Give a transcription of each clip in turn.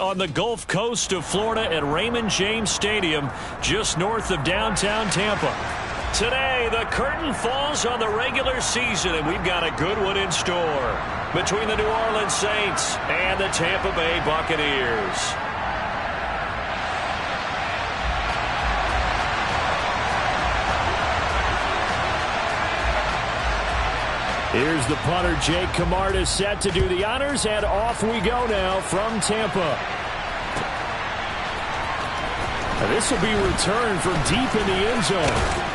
On the Gulf Coast of Florida at Raymond James Stadium, just north of downtown Tampa. Today, the curtain falls on the regular season, and we've got a good one in store between the New Orleans Saints and the Tampa Bay Buccaneers. Here's the punter, Jake Camarda, set to do the honors, and off we go now from Tampa. This will be returned from deep in the end zone.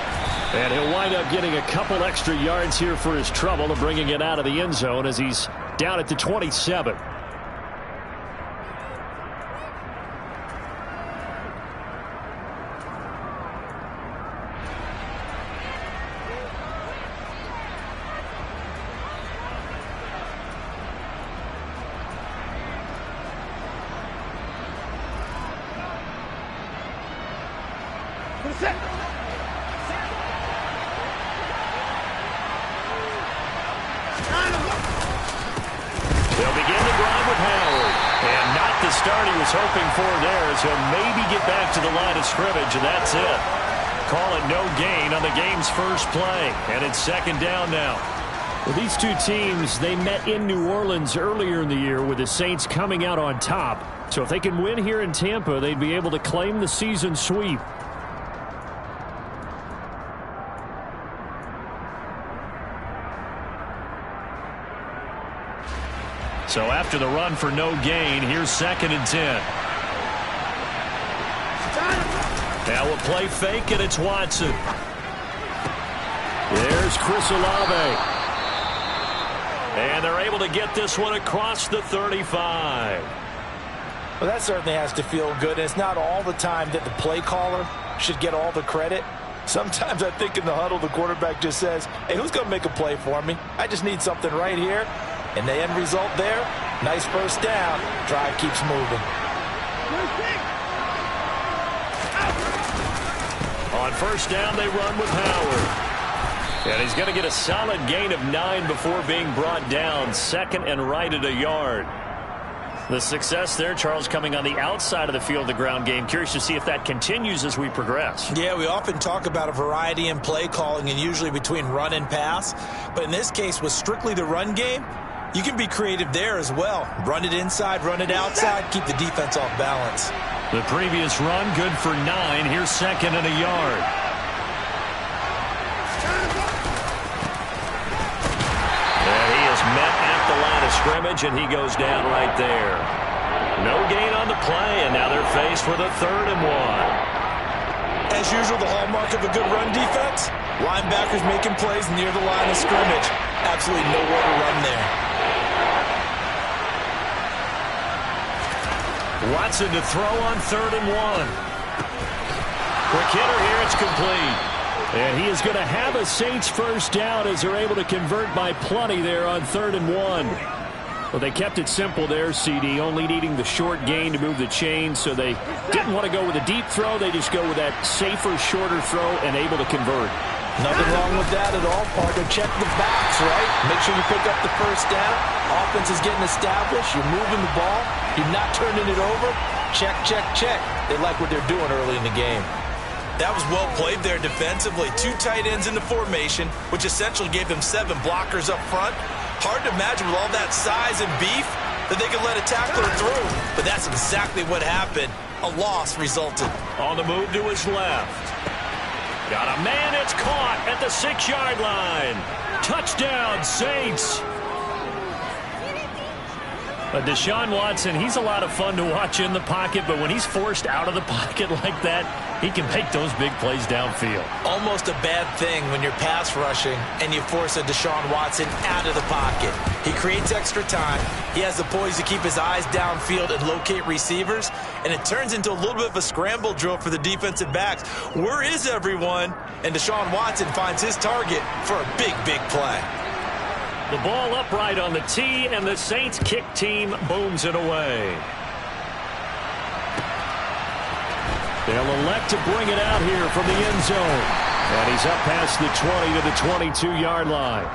And he'll wind up getting a couple extra yards here for his trouble and bringing it out of the end zone as he's down at the 27. They'll begin the drive with Howard. And not the start he was hoping for there, as he'll maybe get back to the line of scrimmage, and that's it. Call it no gain on the game's first play. And it's second down now. Well, these two teams, they met in New Orleans earlier in the year with the Saints coming out on top. So if they can win here in Tampa, they'd be able to claim the season sweep. So after the run for no gain, here's 2nd and 10. Now a play fake, and it's Watson. There's Chris Olave. And they're able to get this one across the 35. Well, that certainly has to feel good. It's not all the time that the play caller should get all the credit. Sometimes I think in the huddle, the quarterback just says, hey, who's going to make a play for me? I just need something right here. And the end result there, nice first down. Drive keeps moving. On first down, they run with Howard. And he's going to get a solid gain of 9 before being brought down. 2nd and right at a yard. The success there, Charles, coming on the outside of the field, the ground game. Curious to see if that continues as we progress. Yeah, we often talk about a variety in play calling and usually between run and pass. But in this case, with strictly the run game, you can be creative there as well. Run it inside, run it outside, keep the defense off balance. The previous run, good for 9. Here's 2nd and a yard. And he is met at the line of scrimmage, and he goes down right there. No gain on the play, and now they're faced with a 3rd and 1. As usual, the hallmark of a good run defense, linebackers making plays near the line of scrimmage. Absolutely nowhere to run there. Watson to throw on 3rd and 1. Quick hitter here, it's complete. And he is going to have a Saints first down as they're able to convert by plenty there on 3rd and 1. Well, they kept it simple there, CD, only needing the short gain to move the chains, so they didn't want to go with a deep throw. They just go with that safer, shorter throw and able to convert. Nothing wrong with that at all, partner. Check the box, right? Make sure you pick up the first down. Offense is getting established. You're moving the ball. You're not turning it over. Check, check, check. They like what they're doing early in the game. That was well played there defensively. 2 tight ends in the formation, which essentially gave them 7 blockers up front. Hard to imagine with all that size and beef that they could let a tackler through. But that's exactly what happened. A loss resulted. On the move to his left. Got a man, it's caught at the 6-yard line. Touchdown, Saints. Deshaun Watson, he's a lot of fun to watch in the pocket, but when he's forced out of the pocket like that, he can make those big plays downfield. Almost a bad thing when you're pass rushing and you force a Deshaun Watson out of the pocket. He creates extra time. He has the poise to keep his eyes downfield and locate receivers, and it turns into a little bit of a scramble drill for the defensive backs. Where is everyone? And Deshaun Watson finds his target for a big, big play. The ball upright on the tee, and the Saints kick team booms it away. They'll elect to bring it out here from the end zone. And he's up past the 20 to the 22-yard line.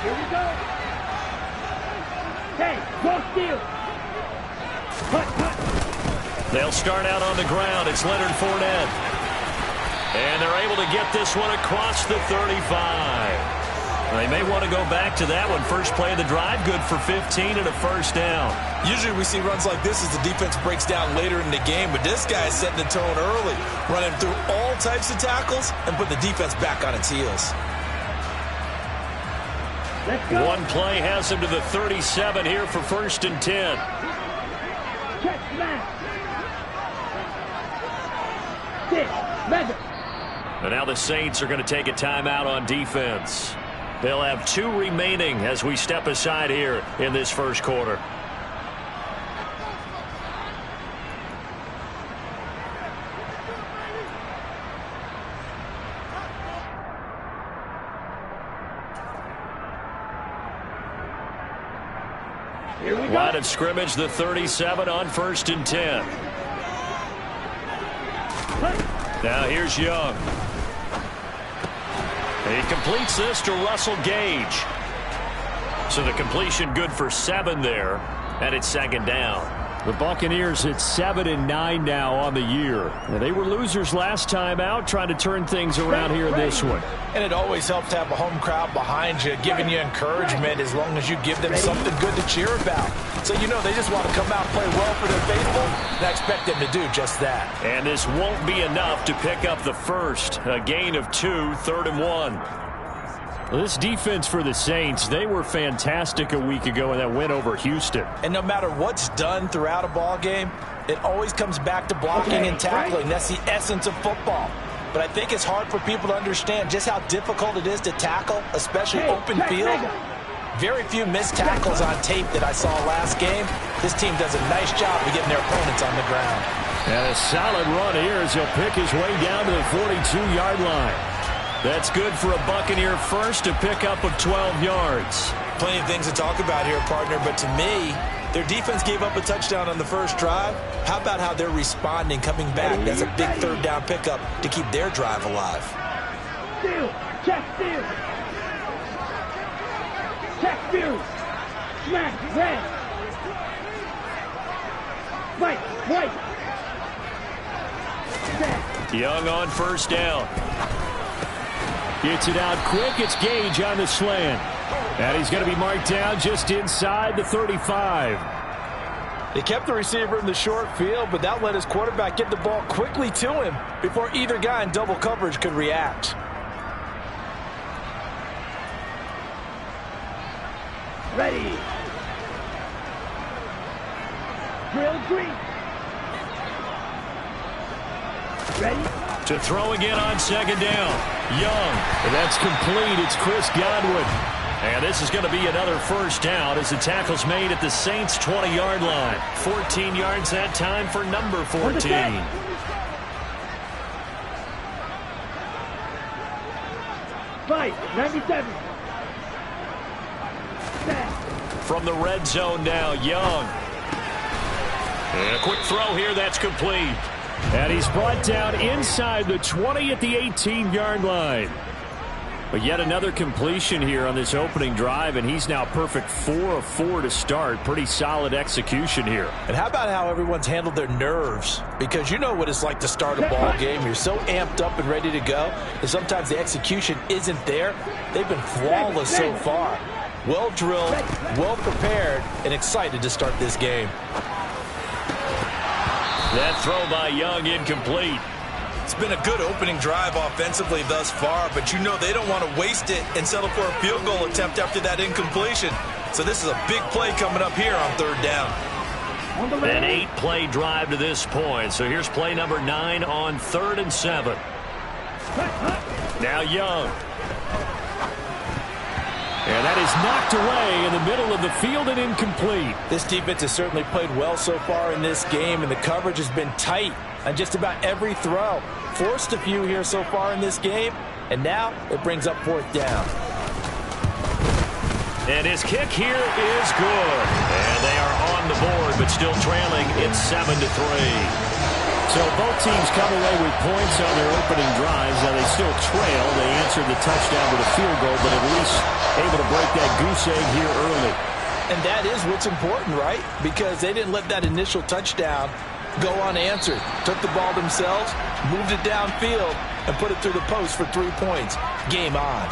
Here we go. Hey, go steal. They'll start out on the ground. It's Leonard Fournette. And they're able to get this one across the 35. They may want to go back to that one. First play of the drive, good for 15 and a first down. Usually we see runs like this as the defense breaks down later in the game, but this guy is setting the tone early, running through all types of tackles and put the defense back on its heels. One play has him to the 37 here for 1st and 10. Check smash. And now the Saints are going to take a timeout on defense. They'll have 2 remaining as we step aside here in this first quarter. Line of scrimmage, the 37 on 1st and 10. Now here's Young. He completes this to Russell Gage. So the completion good for 7 there, and it's 2nd down. The Buccaneers at 7-9 now on the year. Now, they were losers last time out, trying to turn things around here in this one. And it always helps to have a home crowd behind you, giving you encouragement as long as you give them something good to cheer about. So you know they just want to come out and play well for their faithful, and I expect them to do just that. And this won't be enough to pick up the first. A gain of 2, 3rd and 1. Well, this defense for the Saints, they were fantastic a week ago in that win over Houston. And no matter what's done throughout a ball game, it always comes back to blocking and tackling. That's the essence of football. But I think it's hard for people to understand just how difficult it is to tackle, especially open field. Very few missed tackles on tape that I saw last game. This team does a nice job of getting their opponents on the ground. And a solid run here as he'll pick his way down to the 42-yard line. That's good for a Buccaneer first, to pick up of 12 yards. Plenty of things to talk about here, partner, but to me, their defense gave up a touchdown on the first drive. How about how they're responding, coming back? That's a big 3rd down pickup to keep their drive alive. Steal. Check steal. Check steal. Smack. Red. White. Young on 1st down. Gets it out quick. It's Gage on the slant. And he's going to be marked down just inside the 35. They kept the receiver in the short field, but that let his quarterback get the ball quickly to him before either guy in double coverage could react. Ready. Drill green. Ready. To throw again on 2nd down. Young. That's complete. It's Chris Godwin. And this is going to be another first down as the tackle's made at the Saints' 20-yard line. 14 yards that time for number 14. Fight. 97. From the red zone now, Young. And a quick throw here. That's complete. And he's brought down inside the 20 at the 18-yard line. But yet another completion here on this opening drive, and he's now perfect 4 of 4 to start. Pretty solid execution here. And how about how everyone's handled their nerves? Because you know what it's like to start a ball game. You're so amped up and ready to go, and sometimes the execution isn't there. They've been flawless so far. Well drilled, well prepared, and excited to start this game. That throw by Young incomplete. It's been a good opening drive offensively thus far, but you know they don't want to waste it and settle for a field goal attempt after that incompletion. So this is a big play coming up here on 3rd down. An 8-play drive to this point. So here's play number 9 on 3rd and 7. Now Young. And that is knocked away in the middle of the field and incomplete. This defense has certainly played well so far in this game, and the coverage has been tight on just about every throw. Forced a few here so far in this game, and now it brings up 4th down. And his kick here is good. And they are on the board, but still trailing. It's 7-3. So both teams come away with points on their opening drives. Now they still trail. They answered the touchdown with a field goal, but at least able to break that goose egg here early. And that is what's important, right? Because they didn't let that initial touchdown go unanswered. Took the ball themselves, moved it downfield, and put it through the post for 3 points. Game on.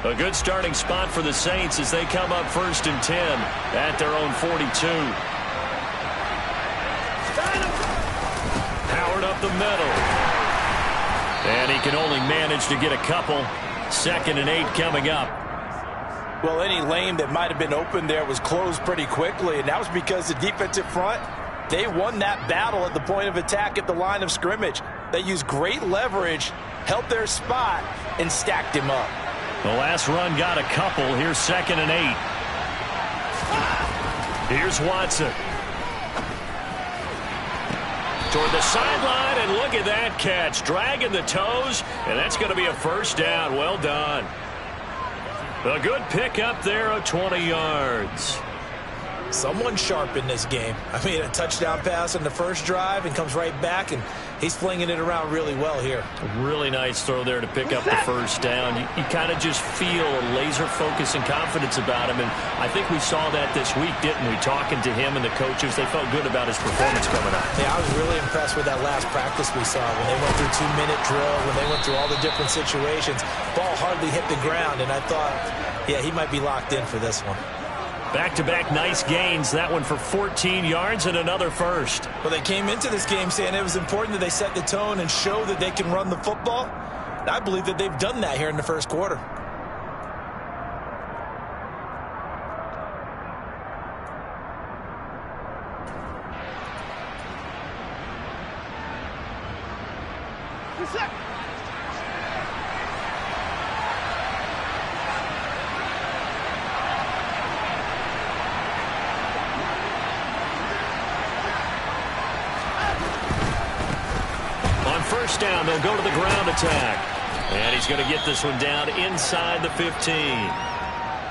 A good starting spot for the Saints as they come up 1st and 10 at their own 42. Howard up the middle. And he can only manage to get a couple. 2nd and 8 coming up. Well, any lane that might have been open there was closed pretty quickly, and that was because the defensive front, they won that battle at the point of attack at the line of scrimmage. They used great leverage, held their spot, and stacked him up. The last run got a couple. Here's 2nd and 8. Here's Watson. Toward the sideline, and look at that catch. Dragging the toes, and that's going to be a first down. Well done. A good pickup there of 20 yards. Someone sharp in this game. I mean, a touchdown pass on the first drive and comes right back, and he's flinging it around really well here. A really nice throw there to pick up the first down. You kind of just feel a laser focus and confidence about him, and I think we saw that this week, didn't we? Talking to him and the coaches, they felt good about his performance coming up. Yeah, I was really impressed with that last practice we saw when they went through 2-minute drill, when they went through all the different situations. Ball hardly hit the ground, and I thought, yeah, he might be locked in for this one. Back-to-back nice gains. That one for 14 yards and another first. Well, they came into this game saying it was important that they set the tone and show that they can run the football. And I believe that they've done that here in the first quarter. First down, they'll go to the ground attack. And he's going to get this one down inside the 15.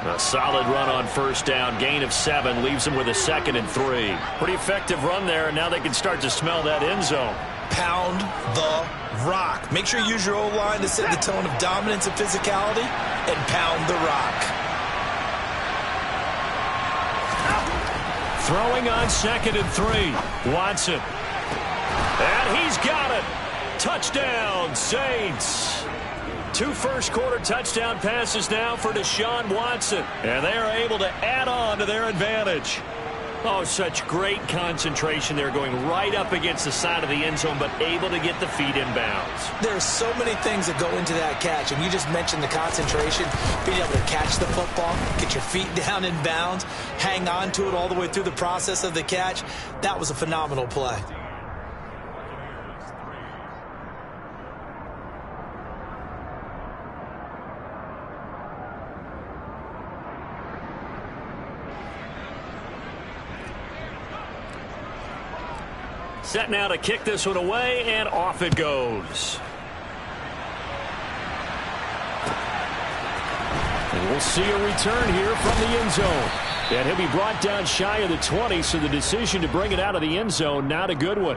A solid run on first down. Gain of 7 leaves him with a 2nd and 3. Pretty effective run there, and now they can start to smell that end zone. Pound the rock. Make sure you use your O-line to set the tone of dominance and physicality, and pound the rock. Throwing on 2nd and 3. Watson. And he's got it. Touchdown, Saints. 2 first-quarter touchdown passes now for Deshaun Watson. And they are able to add on to their advantage. Oh, such great concentration. They're going right up against the side of the end zone, but able to get the feet in bounds. There's so many things that go into that catch, and you just mentioned the concentration, being able to catch the football, get your feet down in bounds, hang on to it all the way through the process of the catch. That was a phenomenal play. Set now to kick this one away, and off it goes. And we'll see a return here from the end zone. And he'll be brought down shy of the 20, so the decision to bring it out of the end zone, not a good one.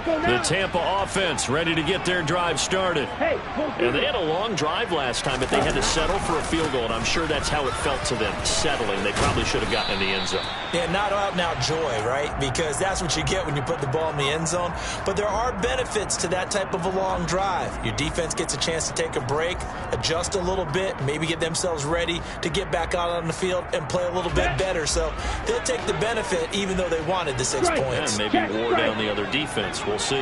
The Tampa offense ready to get their drive started. And they had a long drive last time, but they had to settle for a field goal, and I'm sure that's how it felt to them, settling. They probably should have gotten in the end zone. Yeah, not out-and-out joy, right? Because that's what you get when you put the ball in the end zone. But there are benefits to that type of a long drive. Your defense gets a chance to take a break, adjust a little bit, maybe get themselves ready to get back out on the field and play a little bit better. So they'll take the benefit even though they wanted the 6 points. And maybe wore down the other defense. We'll see.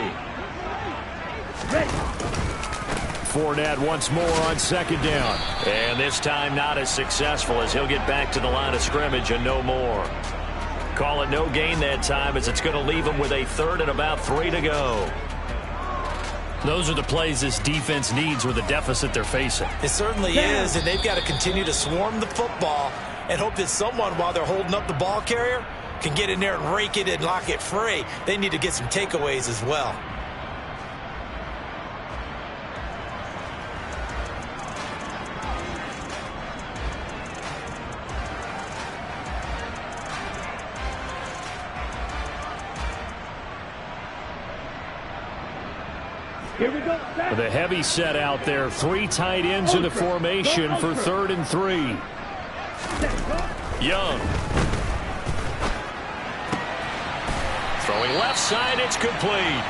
Fournette once more on 2nd down. And this time not as successful as he'll get back to the line of scrimmage and no more. Call it no gain that time as it's going to leave him with a 3rd and about 3 to go. Those are the plays this defense needs with the deficit they're facing. It certainly is, and they've got to continue to swarm the football and hope that someone, while they're holding up the ball carrier, can get in there and rake it and lock it free. They need to get some takeaways as well. Here we go. Set. With a heavy set out there, 3 tight ends in the formation for 3rd and 3. Young. Throwing left side, it's complete.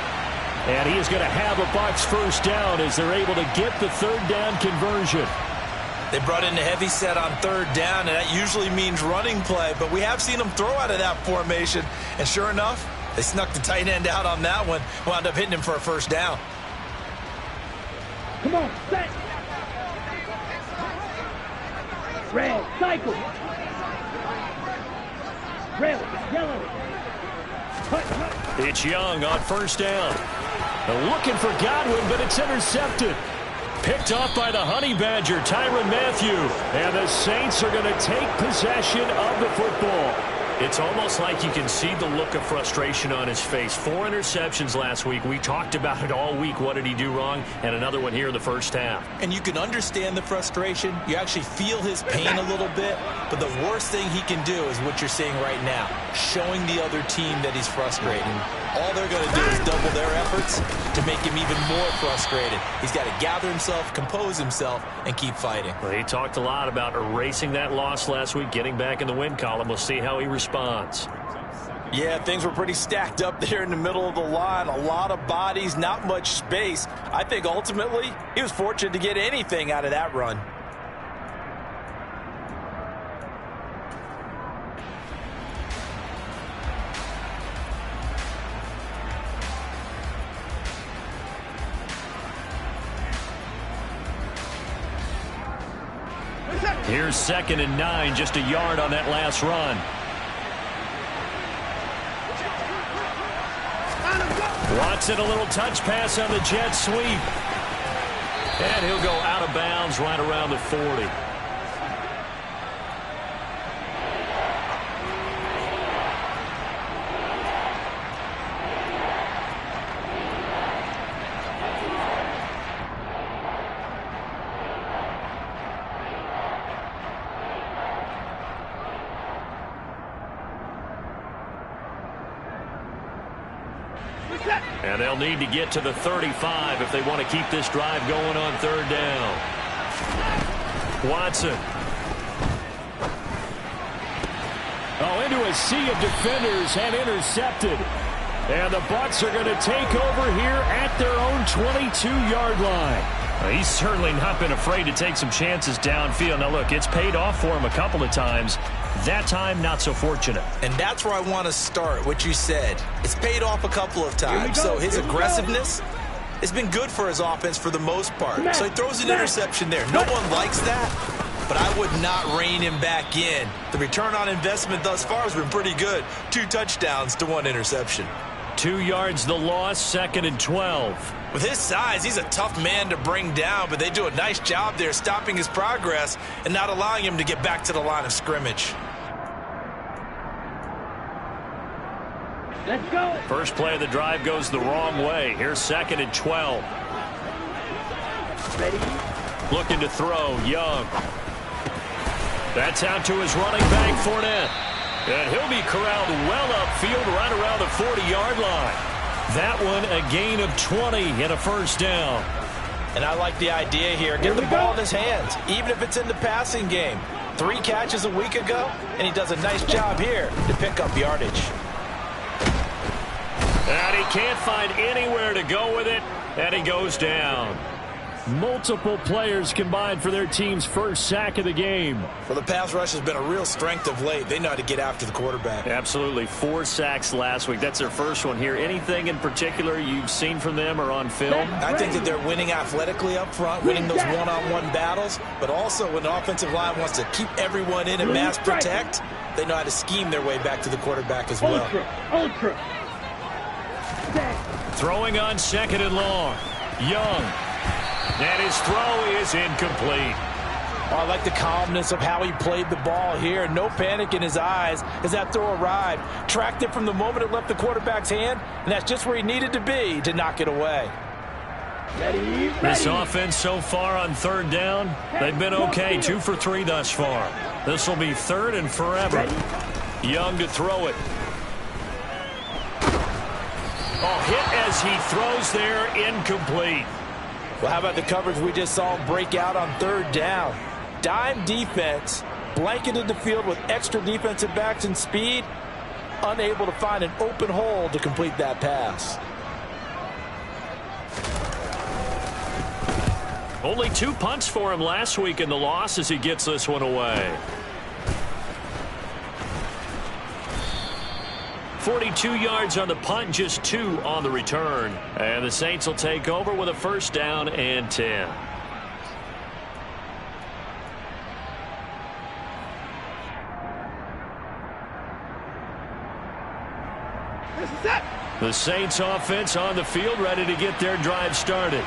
And he is going to have a Bucs first down as they're able to get the 3rd down conversion. They brought in a heavy set on 3rd down, and that usually means running play, but we have seen them throw out of that formation, and sure enough, they snuck the tight end out on that one, wound up hitting him for a first down. Come on, set. Red, cycle. Red, yellow. It's Young on first down. They're looking for Godwin, but it's intercepted. Picked off by the Honey Badger, Tyrann Mathieu. And the Saints are going to take possession of the football. It's almost like you can see the look of frustration on his face. 4 interceptions last week. We talked about it all week. What did he do wrong? And another one here in the first half. And you can understand the frustration. You actually feel his pain a little bit. But the worst thing he can do is what you're seeing right now, showing the other team that he's frustrated. All they're going to do is double their efforts to make him even more frustrated. He's got to gather himself, compose himself, and keep fighting. Well, he talked a lot about erasing that loss last week, getting back in the win column. We'll see how he responds. Yeah, things were pretty stacked up there in the middle of the line. A lot of bodies, not much space. I think ultimately he was fortunate to get anything out of that run. Here's 2nd and 9, just a yard on that last run. Watson, a little touch pass on the jet sweep. And he'll go out of bounds right around the 40. And they'll need to get to the 35 if they want to keep this drive going on 3rd down. Watson. Oh, into a sea of defenders and intercepted. And the Bucs are going to take over here at their own 22-yard line. Well, he's certainly not been afraid to take some chances downfield. Now, look, it's paid off for him a couple of times. That time, not so fortunate. And that's where I want to start, what you said. It's paid off a couple of times. So his aggressiveness has been good for his offense for the most part. So he throws an interception there. No one likes that, but I would not rein him back in. The return on investment thus far has been pretty good. 2 touchdowns to 1 interception. 2 yards the loss, 2nd and 12. With his size, he's a tough man to bring down, but they do a nice job there stopping his progress and not allowing him to get back to the line of scrimmage. Let's go. First play of the drive goes the wrong way. Here's 2nd and 12. Ready? Looking to throw, Young. That's out to his running back, Fournette. And he'll be corralled well upfield right around the 40-yard line. That one a gain of 20 and a first down. And I like the idea here. Get the ball in his hands, even if it's in the passing game. 3 catches a week ago, and he does a nice job here to pick up yardage. And he can't find anywhere to go with it, and he goes down. Multiple players combined for their team's first sack of the game. Well, the pass rush has been a real strength of late. They know how to get after the quarterback. Absolutely. 4 sacks last week. That's their first one here. Anything in particular you've seen from them or on film? I think that they're winning athletically up front, winning those one-on-one battles, but also when the offensive line wants to keep everyone in and mass protect, they know how to scheme their way back to the quarterback as well. Ultra. Throwing on 2nd and long. Young. And his throw is incomplete. I like the calmness of how he played the ball here. No panic in his eyes as that throw arrived. Tracked it from the moment it left the quarterback's hand, and that's just where he needed to be to knock it away. Ready. This offense so far on 3rd down, they've been okay. 2 for 3 thus far. This will be 3rd and forever. Young to throw it. Oh, hit as he throws there, incomplete. Well, how about the coverage we just saw break out on third down? Dime defense, blanketed the field with extra defensive backs and speed, unable to find an open hole to complete that pass. Only 2 punts for him last week in the loss as he gets this one away. 42 yards on the punt, just 2 on the return. And the Saints will take over with a first down and 10. The Saints offense on the field, ready to get their drive started.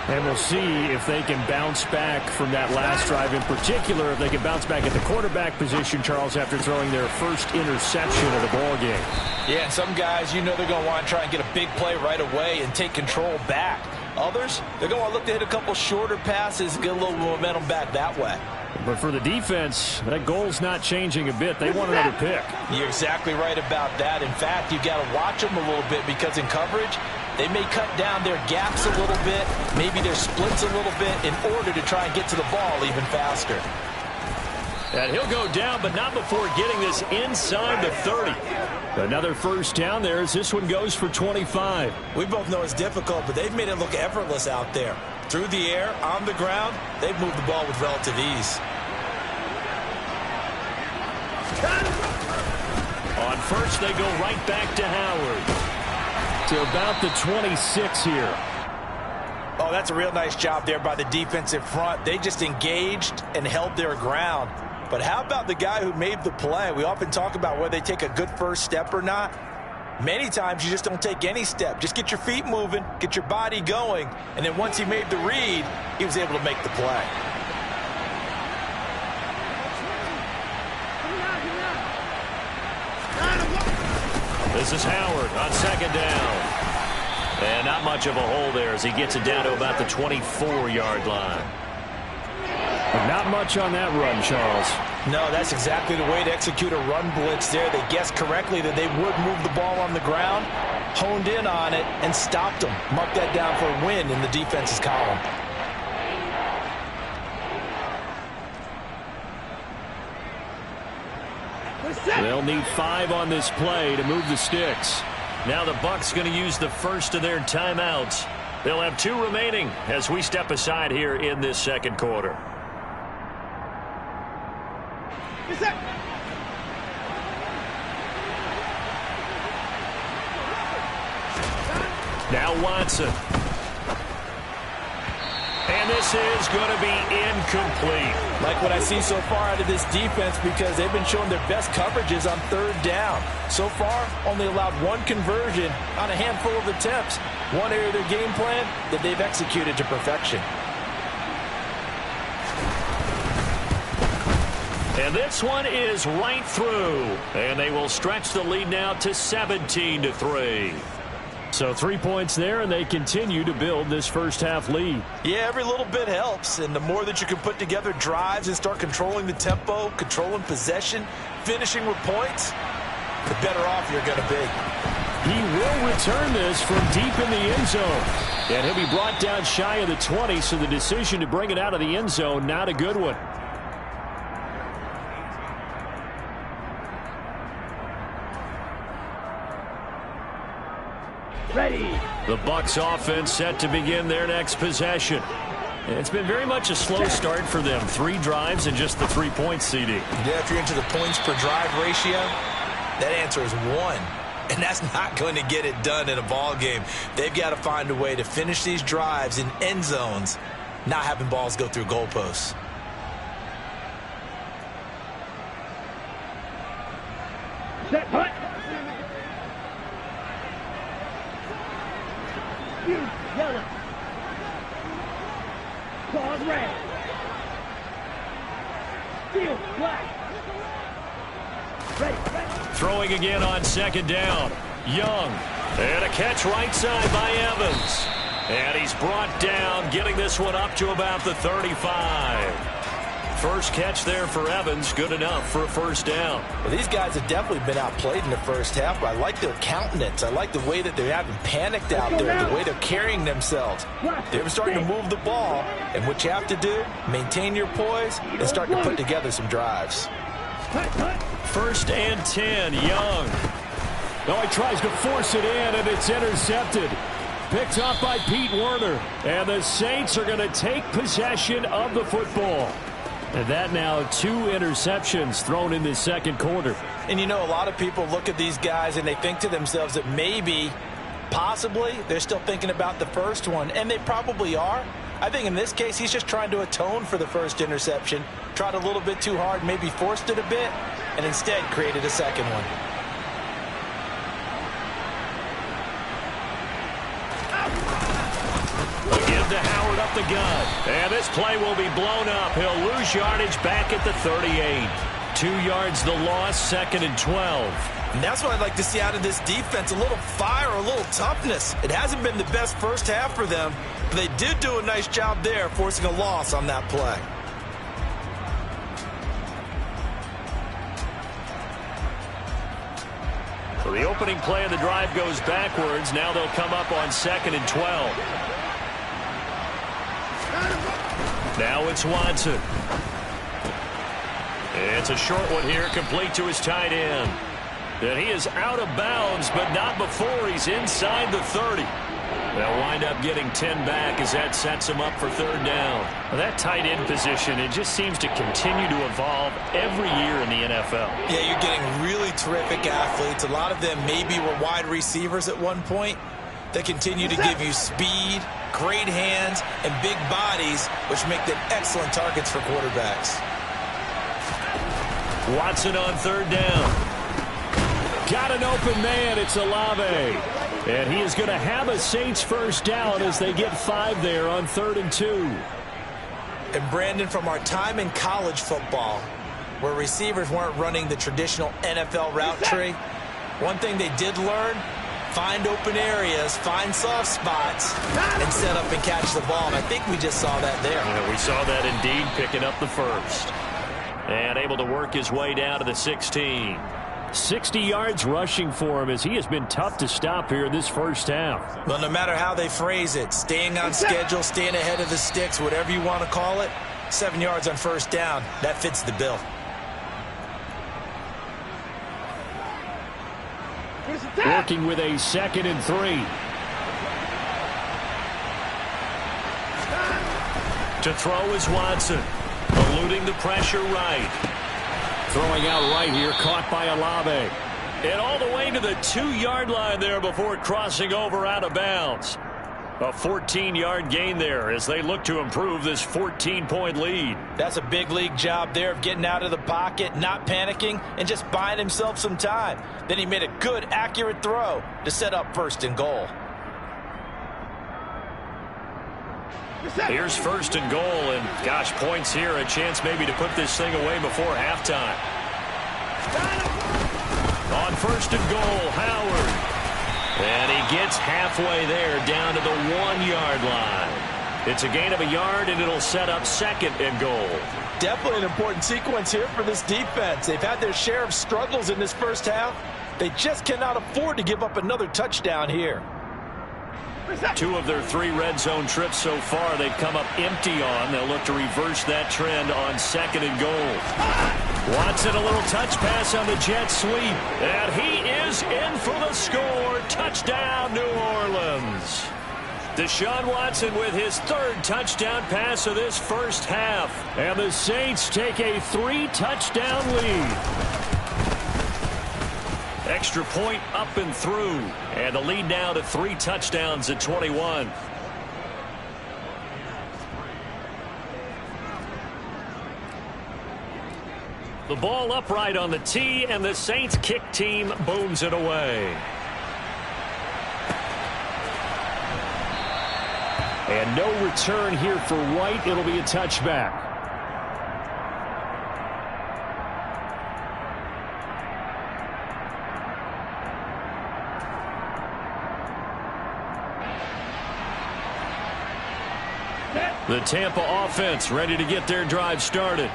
And we'll see if they can bounce back from that last drive, in particular if they can bounce back at the quarterback position, Charles, after throwing their first interception of the ball game. Yeah, some guys, you know they're going to want to try and get a big play right away and take control back. Others, they're going to look to hit a couple shorter passes, get a little momentum back that way. But for the defense, that goal's not changing a bit. They want another pick. You're exactly right about that. In fact, you've got to watch them a little bit because in coverage, they may cut down their gaps a little bit, maybe their splits a little bit in order to try and get to the ball even faster. And he'll go down, but not before getting this inside the 30. Another first down there as this one goes for 25. We both know it's difficult, but they've made it look effortless out there. Through the air, on the ground, they've moved the ball with relative ease. On first, they go right back to Howard. To about the 26 here. Oh, that's a real nice job there by the defensive front. They just engaged and held their ground. But how about the guy who made the play? We often talk about whether they take a good first step or not. Many times you just don't take any step. Just get your feet moving, get your body going, and then once he made the read, he was able to make the play. This is Howard on second down. And not much of a hole there as he gets it down to about the 24-yard line. Not much on that run, Charles. No, that's exactly the way to execute a run blitz there. They guessed correctly that they would move the ball on the ground, honed in on it, and stopped them. Mark that down for a win in the defense's column. They'll need 5 on this play to move the sticks. Now the Bucs going to use the first of their timeouts. They'll have 2 remaining as we step aside here in this second quarter. Now Watson. And this is going to be incomplete. Like what I see so far out of this defense because they've been showing their best coverages on third down. So far, only allowed 1 conversion on a handful of attempts. One area of their game plan that they've executed to perfection. And this one is right through. And they will stretch the lead now to 17-3. So 3 points there, and they continue to build this first half lead. Yeah, every little bit helps, and the more that you can put together drives and start controlling the tempo, controlling possession, finishing with points, the better off you're going to be. He will return this from deep in the end zone. And he'll be brought down shy of the 20, so the decision to bring it out of the end zone, not a good one. Ready. The Bucs offense set to begin their next possession. It's been very much a slow start for them. 3 drives and just the 3 points, CD. Yeah, if you're into the points per drive ratio, that answer is 1. And that's not going to get it done in a ball game. They've got to find a way to finish these drives in end zones, not having balls go through goalposts. Set, punt. Yellow. Claws red. Field black. Ready. Throwing again on second down. Young. And a catch right side by Evans. And he's brought down, getting this one up to about the 35. First catch there for Evans, good enough for a first down. Well, these guys have definitely been outplayed in the first half, but I like their countenance. I like the way that they haven't panicked out there, the way they're carrying themselves. They're starting to move the ball, and what you have to do, maintain your poise and start to put together some drives. First and 10, Young. No, he tries to force it in, and it's intercepted. Picked up by Pete Werner. And the Saints are going to take possession of the football. And that now 2 interceptions thrown in this second quarter. And you know, a lot of people look at these guys and they think to themselves that maybe, possibly, they're still thinking about the first one. And they probably are. I think in this case, he's just trying to atone for the first interception. Tried a little bit too hard, maybe forced it a bit, and instead created a second one. Give to Howard up the gut. And this play will be blown up. He'll lose yardage back at the 38. 2 yards the loss, second and 12. And that's what I'd like to see out of this defense, a little fire, a little toughness. It hasn't been the best first half for them, but they did do a nice job there forcing a loss on that play. So the opening play of the drive goes backwards. Now they'll come up on second and 12. Now it's Watson. It's a short one here, complete to his tight end. And he is out of bounds, but not before he's inside the 30. They'll wind up getting 10 back as that sets him up for third down. Well, that tight end position, it just seems to continue to evolve every year in the NFL. Yeah, you're getting really terrific athletes. A lot of them maybe were wide receivers at one point. They continue to give you speed, great hands, and big bodies, which make them excellent targets for quarterbacks. Watson on third down. Got an open man. It's Olave. And he is going to have a Saints first down as they get 5 there on 3rd and 2. And Brandon, from our time in college football, where receivers weren't running the traditional NFL route tree, one thing they did learn, find open areas, find soft spots, and set up and catch the ball. And I think we just saw that there. Yeah, we saw that indeed, picking up the first. And able to work his way down to the 16. 60 yards rushing for him as he has been tough to stop here in this first half. Well, no matter how they phrase it, staying on schedule, staying ahead of the sticks, whatever you want to call it, 7 yards on first down, that fits the bill. Working with a 2nd and 3. To throw is Watson. Eluding the pressure right. Throwing out right here, caught by Olave. And all the way to the 2-yard line there before crossing over out of bounds. A 14-yard gain there as they look to improve this 14-point lead. That's a big league job there of getting out of the pocket, not panicking, and just buying himself some time. Then he made a good, accurate throw to set up 1st and goal. Here's 1st and goal, and gosh, points here, a chance maybe to put this thing away before halftime. On 1st and goal, Howard. And he gets halfway there, down to the 1-yard line. It's a gain of a yard, and it'll set up 2nd and goal. Definitely an important sequence here for this defense. They've had their share of struggles in this first half. They just cannot afford to give up another touchdown here. 2 of their 3 red zone trips so far they've come up empty on. They'll look to reverse that trend on 2nd and goal. Watson, a little touch pass on the jet sweep. And he is in for the score. Touchdown, New Orleans. Deshaun Watson with his 3rd touchdown pass of this first half. And the Saints take a 3-touchdown lead. Extra point up and through. And the lead now to 3 touchdowns at 21. The ball upright on the tee, and the Saints kick team booms it away. And no return here for White. It'll be a touchback. Set. The Tampa offense ready to get their drive started.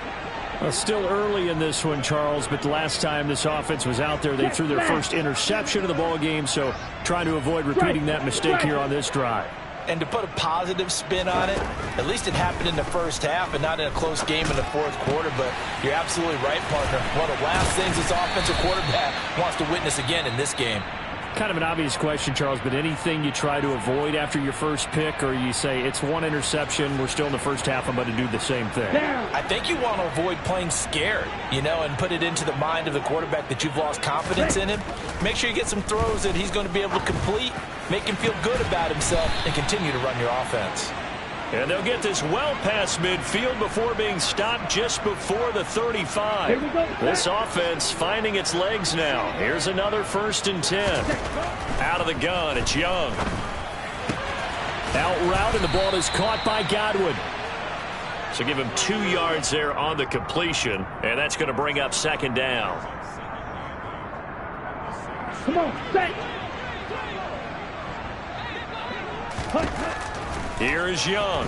Well, still early in this one, Charles, but the last time this offense was out there, they threw their first interception of the ball game, so trying to avoid repeating that mistake here on this drive. And to put a positive spin on it, at least it happened in the first half and not in a close game in the fourth quarter, but you're absolutely right, partner. One of the last things this offensive quarterback wants to witness again in this game. Kind of an obvious question, Charles, but anything you try to avoid after your first pick, or you say it's one interception, we're still in the first half, I'm going to do the same thing? I think you want to avoid playing scared, and put it into the mind of the quarterback that you've lost confidence in him. Make sure you get some throws that he's going to be able to complete, make him feel good about himself, and continue to run your offense. And they'll get this well past midfield before being stopped just before the 35. This offense finding its legs now. Here's another 1st and 10. Out of the gun, it's Young. Out route, and the ball is caught by Godwin. So give him 2 yards there on the completion, and that's going to bring up 2nd down. Come on, set. Here is Young.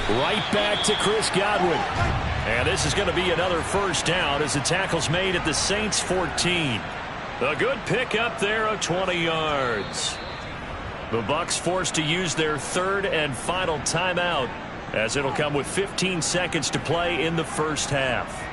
Right back to Chris Godwin. And this is going to be another 1st down as the tackle's made at the Saints 14. A good pickup there of 20 yards. The Bucs forced to use their 3rd and final timeout, as it'll come with 15 seconds to play in the first half.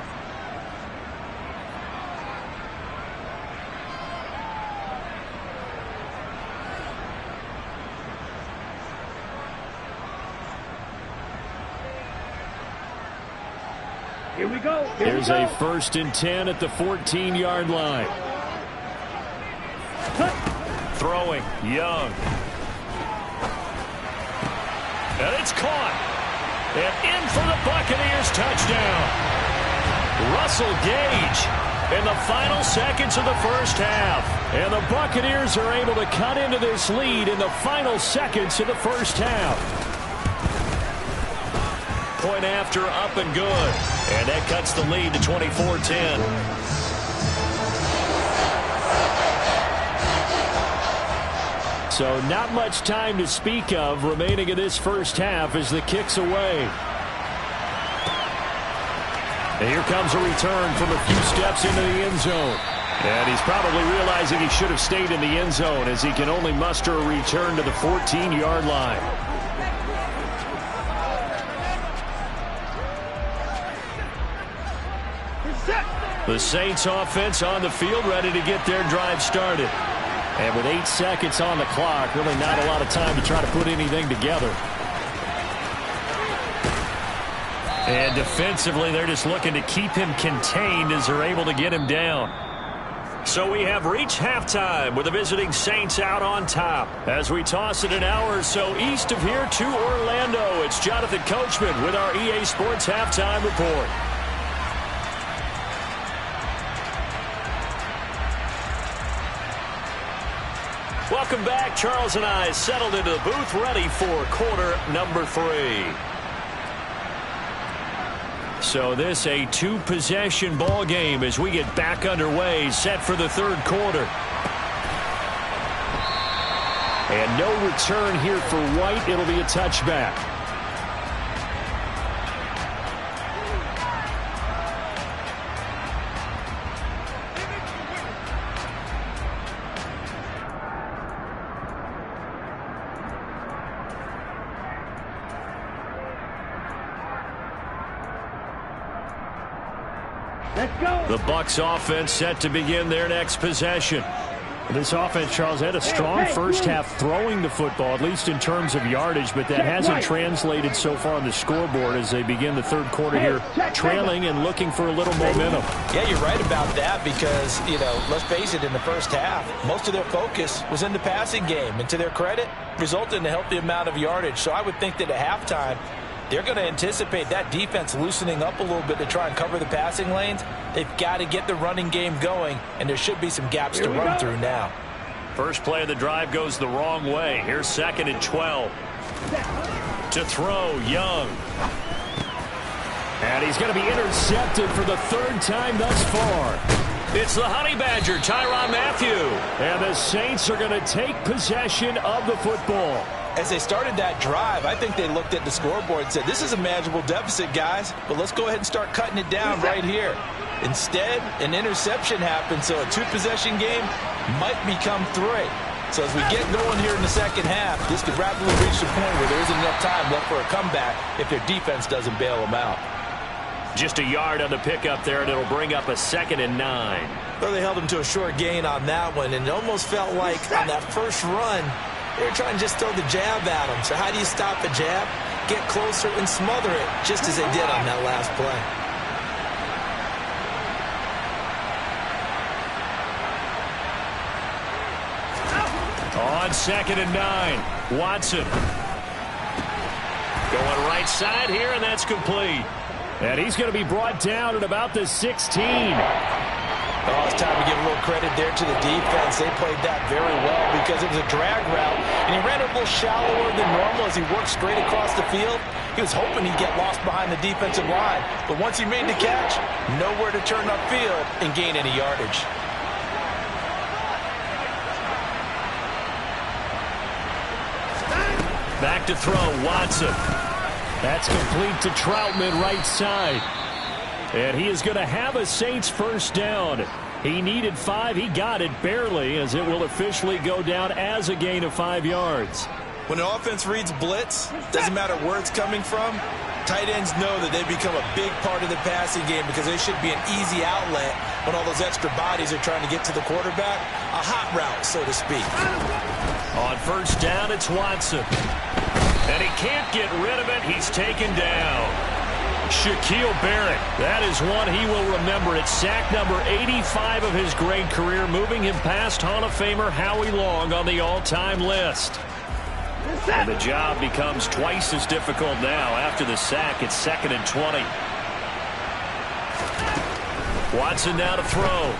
Here we go. Here's a 1st and 10 at the 14-yard line. Throwing, Young. And it's caught. And in for the Buccaneers touchdown. Russell Gage in the final seconds of the first half. And the Buccaneers are able to cut into this lead in the final seconds of the first half. Point after, up and good. And that cuts the lead to 24-10. So not much time to speak of remaining in this first half as the kick's away. And here comes a return from a few steps into the end zone. And he's probably realizing he should have stayed in the end zone as he can only muster a return to the 14-yard line. The Saints offense on the field ready to get their drive started. And with 8 seconds on the clock, really not a lot of time to try to put anything together. And defensively, they're just looking to keep him contained as they're able to get him down. So we have reached halftime with the visiting Saints out on top. As we toss it an hour or so east of here to Orlando, it's Jonathan Coachman with our EA Sports Halftime Report. Welcome back. Charles and I settled into the booth ready for quarter number 3. So this a 2-possession ball game as we get back underway, set for the 3rd quarter. And no return here for White. It'll be a touchback. Let's go. The Bucs offense set to begin their next possession. This offense, Charles, had a strong first half throwing the football, at least in terms of yardage, but that hasn't translated so far on the scoreboard as they begin the 3rd quarter here, trailing and looking for a little momentum. Yeah, you're right about that because, let's face it, in the first half, most of their focus was in the passing game. And to their credit, resulted in a healthy amount of yardage. So I would think that at halftime, they're going to anticipate that defense loosening up a little bit to try and cover the passing lanes. They've got to get the running game going, and there should be some gaps to run through now. First play of the drive goes the wrong way. Here's 2nd and 12. To throw, Young. And he's going to be intercepted for the 3rd time thus far. It's the Honey Badger, Tyrann Mathieu. And the Saints are going to take possession of the football. As they started that drive, I think they looked at the scoreboard and said, this is a manageable deficit, guys, but let's go ahead and start cutting it down right here. Instead, an interception happened, so a two-possession game might become three. So as we get going here in the second half, this could rapidly reach the point where there isn't enough time left for a comeback if their defense doesn't bail them out. Just a yard on the pickup there, and it'll bring up a 2nd and 9. Well, they held them to a short gain on that one, and it almost felt like on that first run, they were trying to just throw the jab at them. So how do you stop a jab? Get closer and smother it, just as they did on that last play. On 2nd and 9, Watson. Going right side here, and that's complete. And he's going to be brought down at about the 16. Oh, it's time to give a little credit there to the defense. They played that very well because it was a drag route, and he ran a little shallower than normal as he worked straight across the field. He was hoping he'd get lost behind the defensive line, but once he made the catch, nowhere to turn upfield and gain any yardage. Back to throw, Watson. That's complete to Troutman right side. And he is going to have a Saints first down. He needed 5. He got it barely, as it will officially go down as a gain of 5 yards. When an offense reads blitz, doesn't matter where it's coming from, tight ends know that they become a big part of the passing game because they should be an easy outlet when all those extra bodies are trying to get to the quarterback. A hot route, so to speak. On first down, it's Watson. And he can't get rid of it. He's taken down. Shaquille Barrett, that is one he will remember. It's sack number 85 of his great career, moving him past Hall of Famer Howie Long on the all-time list. And the job becomes twice as difficult now. After the sack, it's 2nd and 20. Watson now to throw.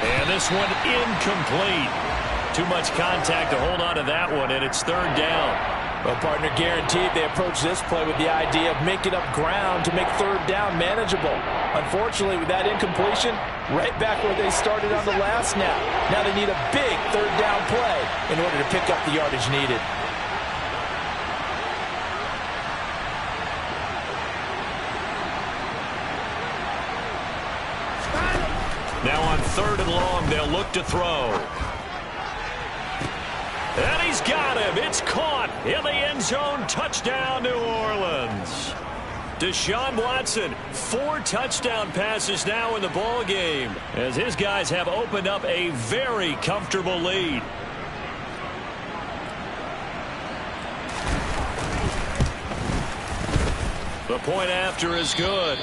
And this one incomplete. Too much contact to hold on to that one, and it's 3rd down. Well, partner, guaranteed they approach this play with the idea of making up ground to make 3rd down manageable. Unfortunately, with that incompletion, right back where they started on the last snap. Now they need a big 3rd down play in order to pick up the yardage needed. Now on 3rd and long, they'll look to throw. And he's got him. It's caught in the end zone. Touchdown, New Orleans. Deshaun Watson, 4 touchdown passes now in the ball game, as his guys have opened up a very comfortable lead. The point after is good.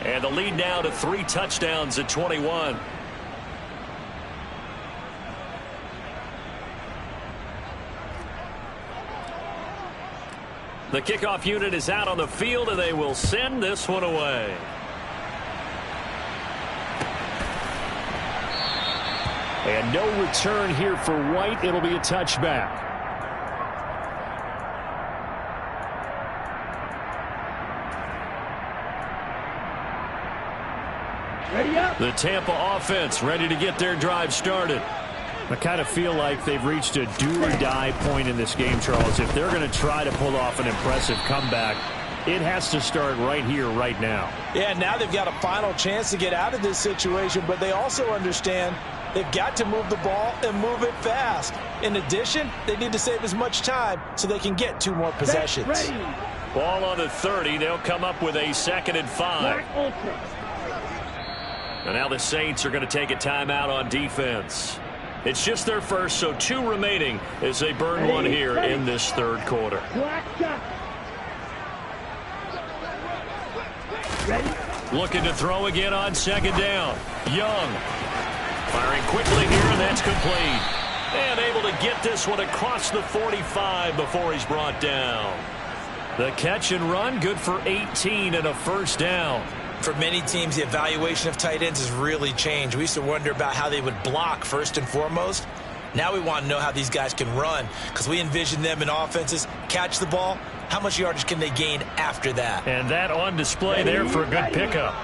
And the lead now to 3 touchdowns at 21. The kickoff unit is out on the field, and they will send this one away. And no return here for White. It'll be a touchback. Ready up. The Tampa offense ready to get their drive started. I kind of feel like they've reached a do-or-die point in this game, Charles. If they're going to try to pull off an impressive comeback, it has to start right here, right now. Yeah, now they've got a final chance to get out of this situation, but they also understand they've got to move the ball and move it fast. In addition, they need to save as much time so they can get 2 more possessions. Ball on the 30. They'll come up with a 2nd and 5. And now the Saints are going to take a timeout on defense. It's just their first, so 2 remaining as they burn one here in this 3rd quarter. Looking to throw again on 2nd down. Young firing quickly here, and that's complete. And able to get this one across the 45 before he's brought down. The catch and run, good for 18 and a first down. For many teams, the evaluation of tight ends has really changed. We used to wonder about how they would block first and foremost. Now we want to know how these guys can run, because we envision them in offenses catch the ball. How much yardage can they gain after that? And that on display there for a good pickup.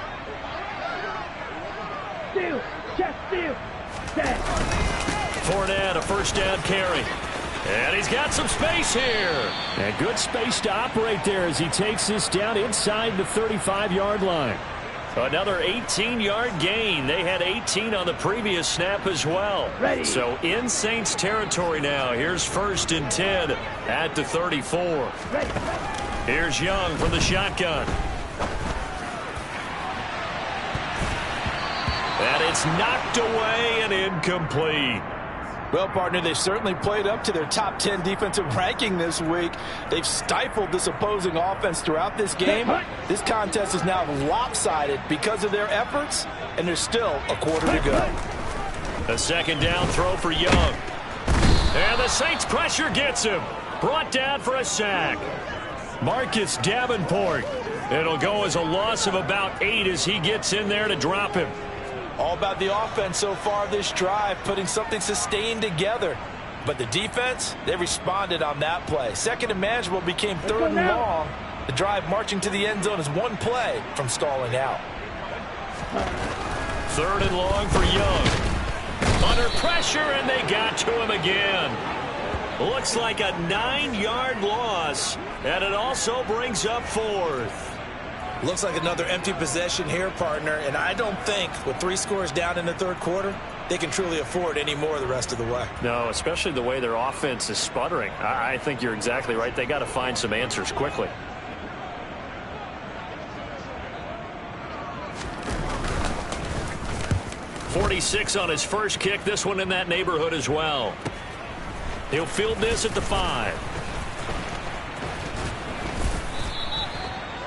steal, chest steal, set. Fournette, a first down carry. And he's got some space here. And good space to operate there as he takes this down inside the 35-yard line. Another 18-yard gain. They had 18 on the previous snap as well. Ready. So in Saints territory now. Here's 1st and 10 at the 34. Ready. Here's Young from the shotgun. And it's knocked away and incomplete. Well, partner, they've certainly played up to their top 10 defensive ranking this week. They've stifled this opposing offense throughout this game. This contest is now lopsided because of their efforts, and there's still a quarter to go. A second down throw for Young. And the Saints pressure gets him. Brought down for a sack. Marcus Davenport. It'll go as a loss of about 8 as he gets in there to drop him. All about the offense so far this drive, putting something sustained together. But the defense, they responded on that play. Second and manageable became 3rd and long. The drive marching to the end zone is one play from stalling out. 3rd and long for Young. Under pressure, and they got to him again. Looks like a 9-yard loss, and it also brings up 4th. Looks like another empty possession here, partner, and I don't think with 3 scores down in the 3rd quarter, they can truly afford any more the rest of the way. No, especially the way their offense is sputtering. I think you're exactly right. They got to find some answers quickly. .46 on his first kick. This one in that neighborhood as well. He'll field this at the 5.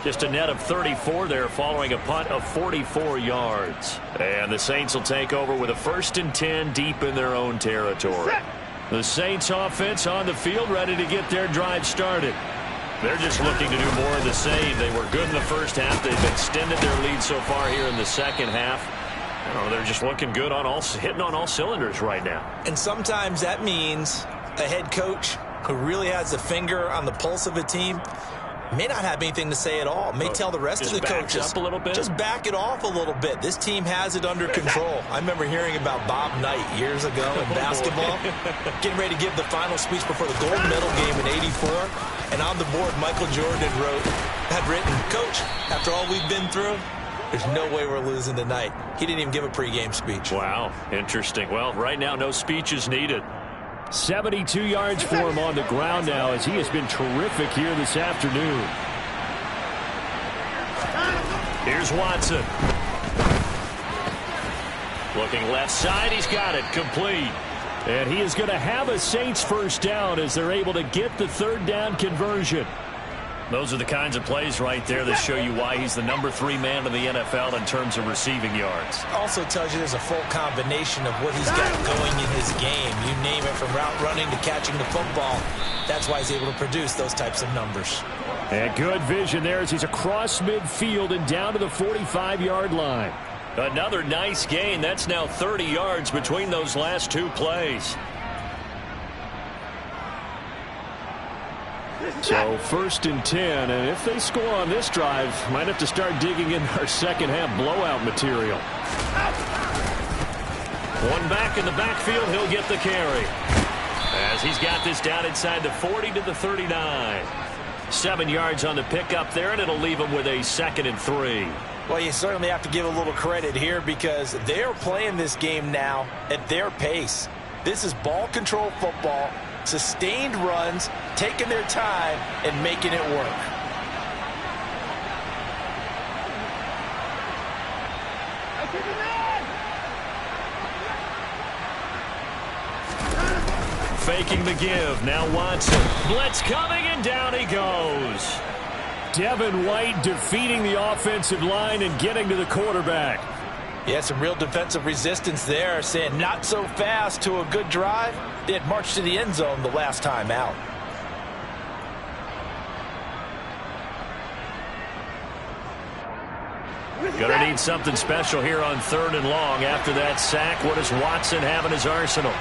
Just a net of 34 there following a punt of 44 yards. And the Saints will take over with a 1st and 10 deep in their own territory. The Saints offense on the field ready to get their drive started. They're just looking to do more of the same. They were good in the first half. They've extended their lead so far here in the second half. They're just looking good on hitting on all cylinders right now. And sometimes that means a head coach who really has a finger on the pulse of a team may not have anything to say at all. May tell the rest of the coaches up a little bit. Just back it off a little bit. This team has it under control. I remember hearing about Bob Knight years ago in basketball, getting ready to give the final speech before the gold medal game in '84. And on the board, Michael Jordan had written, "Coach, after all we've been through, there's no way we're losing tonight." He didn't even give a pregame speech. Wow, interesting. Well, right now, no speech is needed. 72 yards for him on the ground now as he has been terrific here this afternoon. Here's Watson. Looking left side, he's got it, complete. And he is going to have a Saints first down as they're able to get the 3rd down conversion. Those are the kinds of plays right there that show you why he's the number 3 man in the NFL in terms of receiving yards. Also tells you there's a full combination of what he's got going in his game. You name it, from route running to catching the football. That's why he's able to produce those types of numbers. And good vision there as he's across midfield and down to the 45-yard line. Another nice gain. That's now 30 yards between those last 2 plays. So 1st and 10, and if they score on this drive, might have to start digging in our second half blowout material. One back in the backfield, he'll get the carry. As he's got this down inside the 40 to the 39. 7 yards on the pickup there, and it'll leave him with a 2nd and 3. Well, you certainly have to give a little credit here because they're playing this game now at their pace. This is ball control football, sustained runs, taking their time and making it work. Faking the give. Now Watson. Blitz coming, and down he goes. Devin White defeating the offensive line and getting to the quarterback. Yeah, some real defensive resistance there, saying not so fast to a good drive. They had marched to the end zone the last time out. Gonna need something special here on 3rd and long. After that sack, what does Watson have in his arsenal?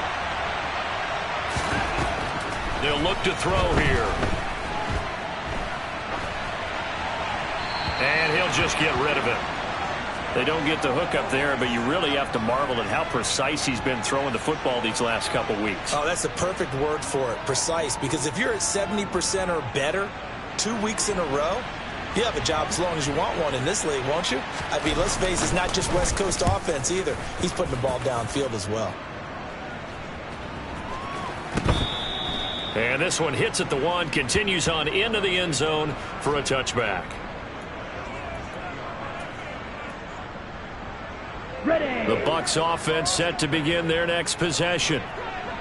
They'll look to throw here. And he'll just get rid of it. They don't get the hook up there, but you really have to marvel at how precise he's been throwing the football these last couple weeks. Oh, that's the perfect word for it, precise. Because if you're at 70% or better 2 weeks in a row, you have a job as long as you want one in this league, won't you? I mean, let's face it, it's not just West Coast offense either. He's putting the ball downfield as well. And this one hits at the 1, continues on into the end zone for a touchback. Ready. The Bucs offense set to begin their next possession.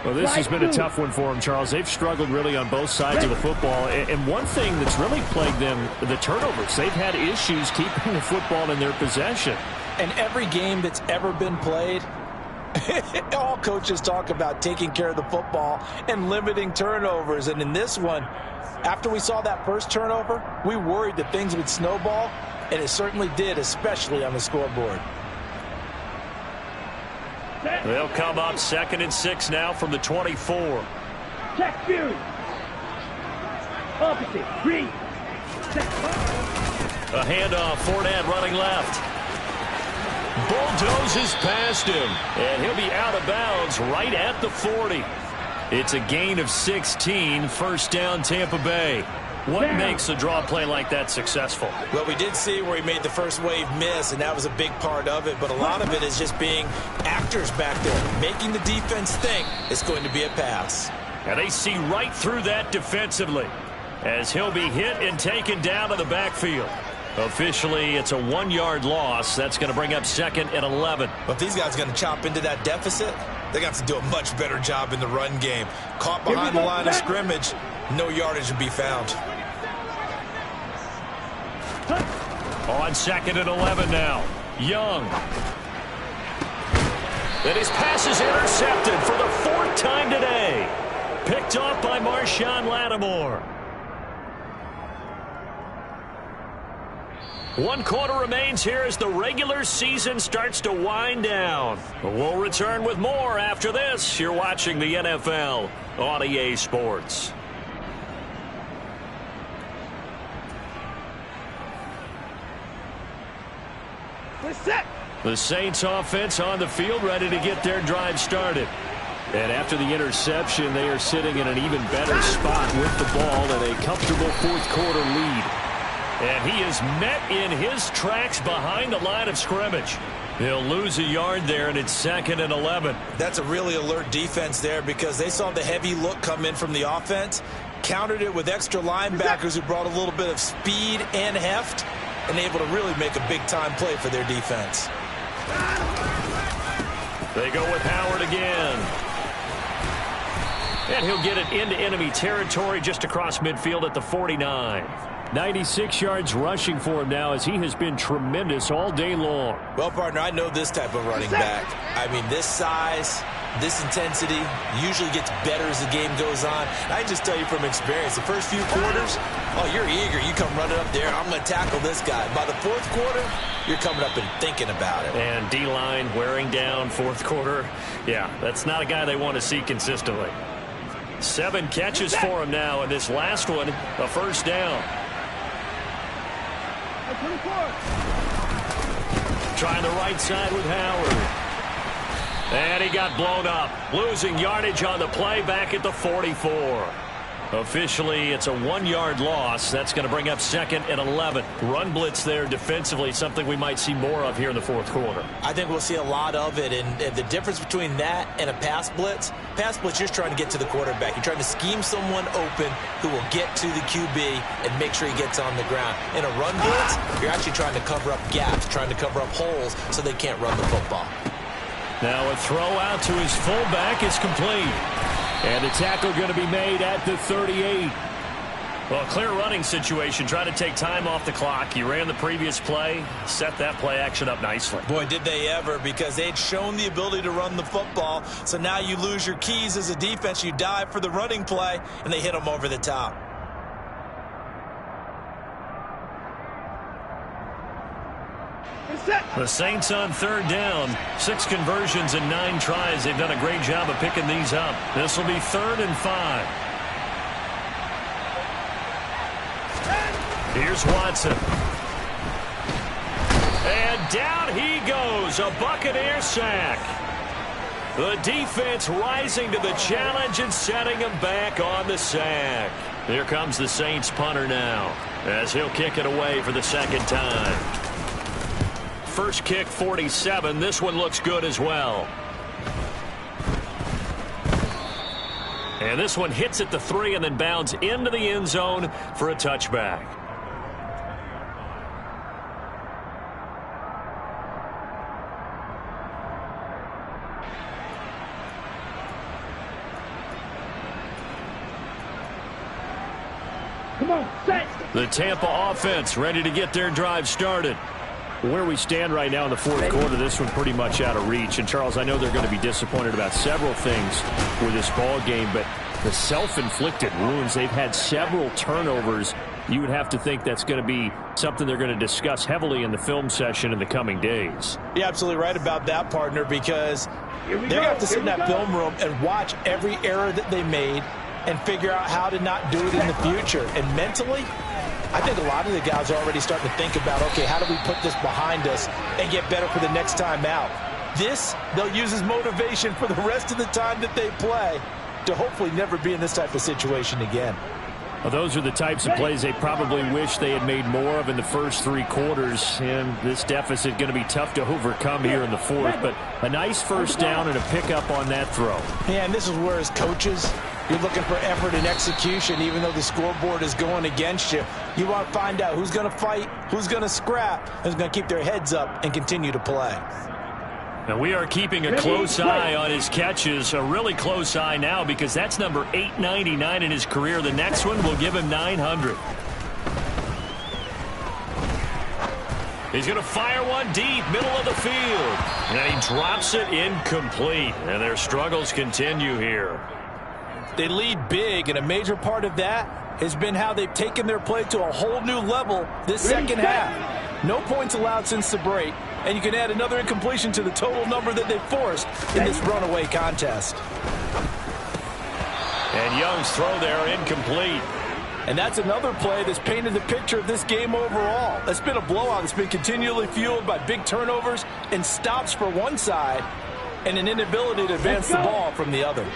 Well, this has been a tough one for them, Charles. They've struggled really on both sides of the football. And one thing that's really plagued them, the turnovers. They've had issues keeping the football in their possession. And every game that's ever been played, all coaches talk about taking care of the football and limiting turnovers. And in this one, after we saw that first turnover, we worried that things would snowball, and it certainly did, especially on the scoreboard. They'll come up 2nd and 6 now from the 24. Check Fury. Opposite. Green. A handoff, Fournette running left. Bulldozes past him, and he'll be out of bounds right at the 40. It's a gain of 16, first down Tampa Bay. What makes a draw play like that successful? Well, we did see where he made the first wave miss, and that was a big part of it. But a lot of it is just being actors back there, making the defense think it's going to be a pass. And they see right through that defensively as he'll be hit and taken down to the backfield. Officially, it's a 1-yard loss. That's going to bring up 2nd and 11. But if these guys are going to chop into that deficit, they're going to have to do a much better job in the run game. Caught behind the line of scrimmage, no yardage to be found. On 2nd and 11 now. Young. And his pass is intercepted for the 4th time today. Picked off by Marshawn Lattimore. 1 quarter remains here as the regular season starts to wind down. We'll return with more after this. You're watching the NFL on EA Sports. The Saints offense on the field, ready to get their drive started. And after the interception, they are sitting in an even better spot with the ball and a comfortable 4th quarter lead. And he is met in his tracks behind the line of scrimmage. He'll lose a yard there, and it's 2nd and 11. That's a really alert defense there because they saw the heavy look come in from the offense, countered it with extra linebackers who brought a little bit of speed and heft, and able to really make a big-time play for their defense. They go with Howard again. And he'll get it into enemy territory just across midfield at the 49. 96 yards rushing for him now as he has been tremendous all day long. Well, partner, I know this type of running back. I mean, this size, this intensity usually gets better as the game goes on. I just tell you from experience, the first few quarters, oh, you're eager. You come running up there, I'm going to tackle this guy. By the 4th quarter, you're coming up and thinking about it. And D-line wearing down 4th quarter. Yeah, that's not a guy they want to see consistently. 7 catches for him now, and this last one, a first down. Trying the right side with Howard. And he got blown up. Losing yardage on the play back at the 44. Officially, it's a 1-yard loss. That's going to bring up 2nd and 11. Run blitz there defensively, something we might see more of here in the 4th quarter. I think we'll see a lot of it. And the difference between that and a pass blitz, you're just trying to get to the quarterback. You're trying to scheme someone open who will get to the QB and make sure he gets on the ground. In a run blitz, you're actually trying to cover up gaps, trying to cover up holes so they can't run the football. Now a throw out to his fullback is complete. And the tackle going to be made at the 38. Well, clear running situation. Try to take time off the clock. You ran the previous play, set that play action up nicely. Boy, did they ever, because they'd shown the ability to run the football. So now you lose your keys as a defense. You dive for the running play, and they hit them over the top. The Saints on 3rd down. 6 conversions and 9 tries. They've done a great job of picking these up. This will be 3rd and 5. Here's Watson. And down he goes. A Buccaneer sack. The defense rising to the challenge and setting him back on the sack. Here comes the Saints punter now, as he'll kick it away for the second time. First kick, 47. This one looks good as well. And this one hits at the 3 and then bounds into the end zone for a touchback. Come on, set. The Tampa offense ready to get their drive started. Where we stand right now in the fourth quarter, this one pretty much out of reach. And, Charles, I know they're going to be disappointed about several things with this ball game, but the self-inflicted wounds, they've had several turnovers. You would have to think that's going to be something they're going to discuss heavily in the film session in the coming days. You're absolutely right about that, partner, because they're going to have to sit in that film room and watch every error that they made and figure out how to not do it in the future. And mentally, I think a lot of the guys are already starting to think about, okay, how do we put this behind us and get better for the next time out? This, they'll use as motivation for the rest of the time that they play to hopefully never be in this type of situation again. Well, those are the types of plays they probably wish they had made more of in the first 3 quarters. And this deficit going to be tough to overcome here in the fourth. But a nice first down and a pickup on that throw. Yeah, and this is where as coaches, you're looking for effort and execution, even though the scoreboard is going against you. You want to find out who's going to fight, who's going to scrap, who's going to keep their heads up and continue to play. And we are keeping a close eye on his catches, a really close eye now because that's number 899 in his career. The next one will give him 900. He's going to fire one deep, middle of the field. And he drops it incomplete. And their struggles continue here. They lead big, and a major part of that has been how they've taken their play to a whole new level this second half. No points allowed since the break, and you can add another incompletion to the total number that they've forced in this runaway contest. And Young's throw there incomplete. And that's another play that's painted the picture of this game overall. It's been a blowout. It's been continually fueled by big turnovers and stops for one side and an inability to advance the ball from the other.